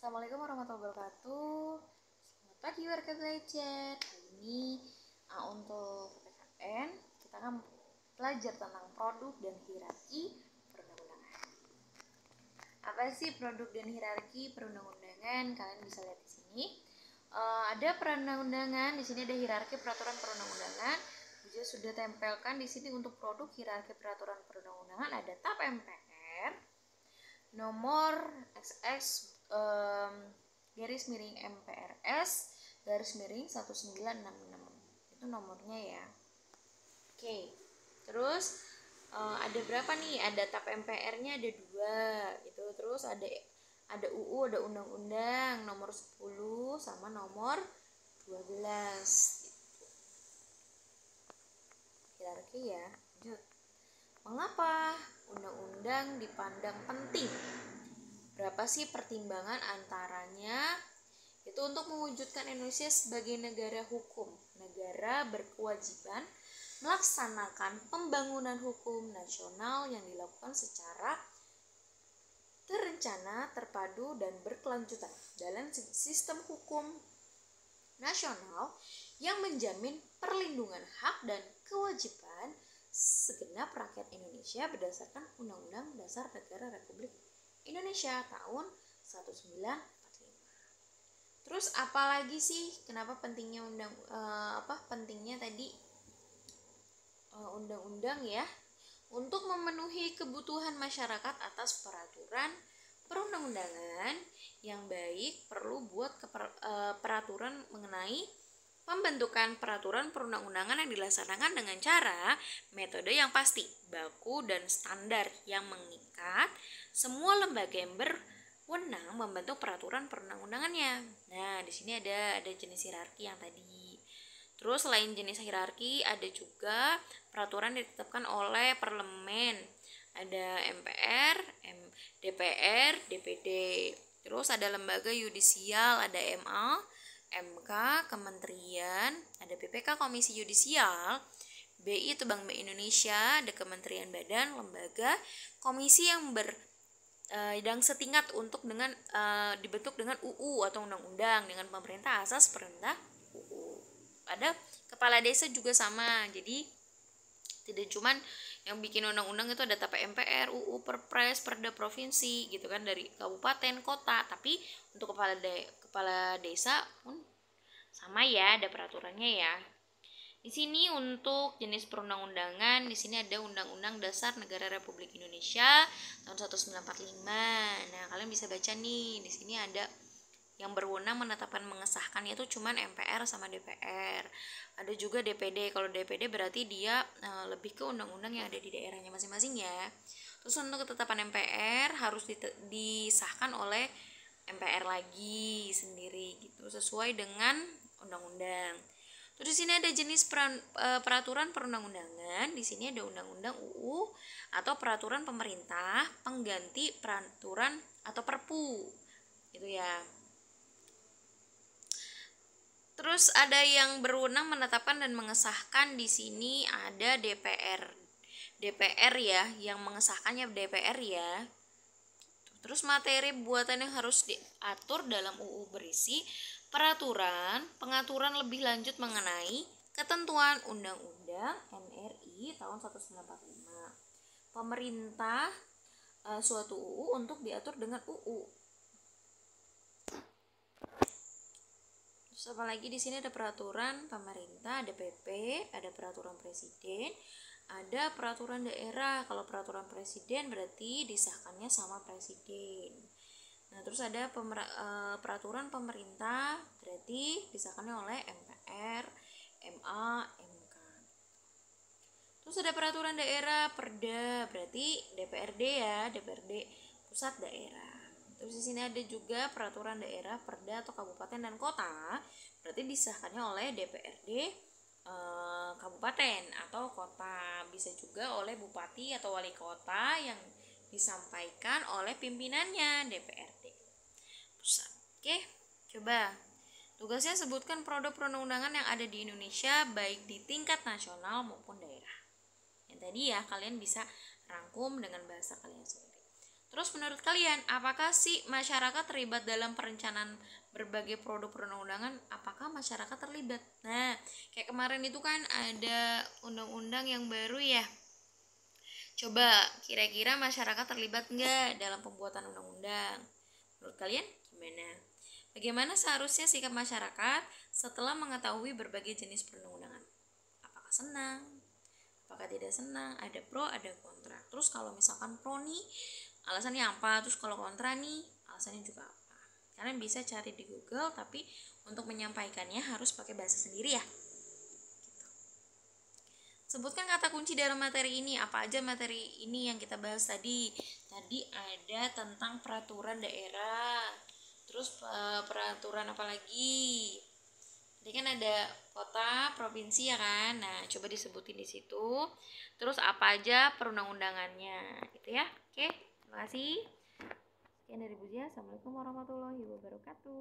Assalamualaikum warahmatullahi wabarakatuh. Selamat pagi warga belajar. Hari ini untuk PKN kita akan belajar tentang produk dan hierarki perundang-undangan. Apa sih produk dan hierarki perundang-undangan? Kalian bisa lihat di sini. Ada perundang-undangan, di sini ada hierarki peraturan perundang-undangan. Juga sudah tempelkan di sini untuk produk hierarki peraturan perundang-undangan ada TAP MPR nomor XX garis miring MPRS garis miring 1966. Itu nomornya ya. Oke. Terus ada berapa nih? Ada TAP MPR-nya ada 2 itu. Terus ada UU, ada undang-undang nomor 10 sama nomor 12 gitu. Hierarki ya. Lanjut. Mengapa undang-undang dipandang penting? Berapa sih pertimbangan antaranya? Itu untuk mewujudkan Indonesia sebagai negara hukum. Negara berkewajiban melaksanakan pembangunan hukum nasional yang dilakukan secara terencana, terpadu, dan berkelanjutan dalam sistem hukum nasional yang menjamin perlindungan hak dan kewajiban segenap rakyat Indonesia berdasarkan Undang-Undang Dasar Negara Republik Indonesia tahun 1945. Terus apalagi sih kenapa pentingnya pentingnya tadi undang-undang ya? Untuk memenuhi kebutuhan masyarakat atas peraturan perundang-undangan yang baik perlu buat peraturan mengenai pembentukan peraturan perundang-undangan yang dilaksanakan dengan cara metode yang pasti, baku dan standar yang mengikat semua lembaga yang berwenang membentuk peraturan perundang-undangannya. Nah, di sini ada jenis hierarki yang tadi. Terus selain jenis hierarki ada juga peraturan ditetapkan oleh parlemen. Ada MPR, DPR, DPD. Terus ada lembaga yudisial, ada MA, MK, Kementerian, ada BPK Komisi Yudisial, BI itu Bank Indonesia, ada Kementerian Badan, lembaga, komisi yang yang setingkat untuk dibentuk dengan UU atau undang-undang dengan pemerintah asas perintah UU. Ada kepala desa juga sama, jadi tidak cuman yang bikin undang-undang itu ada TAP MPR, UU, Perpres, Perda provinsi gitu kan dari kabupaten, kota, tapi untuk kepala desa pun sama ya, ada peraturannya ya. Di sini untuk jenis perundang-undangan, di sini ada Undang-Undang Dasar Negara Republik Indonesia tahun 1945. Nah, kalian bisa baca nih, di sini ada yang berwenang menetapkan mengesahkan itu cuman MPR sama DPR. Ada juga DPD. Kalau DPD berarti dia lebih ke undang-undang yang ada di daerahnya masing-masing ya. Terus untuk ketetapan MPR harus disahkan oleh MPR lagi sendiri gitu sesuai dengan undang-undang. Terus di sini ada jenis peraturan perundang-undangan. Di sini ada undang-undang UU atau peraturan pemerintah pengganti peraturan atau Perpu. Gitu ya. Terus ada yang berwenang menetapkan dan mengesahkan, di sini ada DPR. DPR ya, yang mengesahkannya DPR ya. Terus materi buatan yang harus diatur dalam UU berisi pengaturan lebih lanjut mengenai ketentuan Undang-Undang NRI tahun 1945. Pemerintah suatu UU untuk diatur dengan UU. Terus apalagi di sini ada peraturan pemerintah, ada PP, ada peraturan presiden, ada peraturan daerah. Kalau peraturan presiden berarti disahkannya sama presiden. Nah, terus ada peraturan pemerintah berarti disahkannya oleh MPR, MA, MK. Terus ada peraturan daerah, Perda, berarti DPRD ya, DPRD pusat daerah. Terus di sini ada juga peraturan daerah, Perda atau kabupaten dan kota, berarti disahkannya oleh DPRD kabupaten atau kota, bisa juga oleh bupati atau wali kota yang disampaikan oleh pimpinannya DPRD pusat. Oke, coba tugasnya sebutkan produk perundang-undangan yang ada di Indonesia baik di tingkat nasional maupun daerah. Yang tadi ya kalian bisa rangkum dengan bahasa kalian sendiri. Terus menurut kalian, apakah sih masyarakat terlibat dalam perencanaan berbagai produk perundang-undangan? Apakah masyarakat terlibat? Nah, kayak kemarin itu kan ada undang-undang yang baru ya. Coba, kira-kira masyarakat terlibat nggak dalam pembuatan undang-undang? Menurut kalian gimana? Bagaimana seharusnya sikap masyarakat setelah mengetahui berbagai jenis perundang-undangan? Apakah senang? Apakah tidak senang? Ada pro, ada kontra. Terus kalau misalkan pro nih, alasannya apa? Terus kalau kontra nih, alasannya juga apa? Kalian bisa cari di Google, tapi untuk menyampaikannya harus pakai bahasa sendiri ya. Sebutkan kata kunci dalam materi ini. Apa aja materi ini yang kita bahas tadi? Tadi ada tentang peraturan daerah. Terus peraturan apa lagi? Tadi kan ada kota, provinsi ya kan. Nah, coba disebutin di situ. Terus apa aja perundang-undangannya, gitu ya. Oke, terima kasih. Sekian dari Bu Zia. Assalamualaikum warahmatullahi wabarakatuh.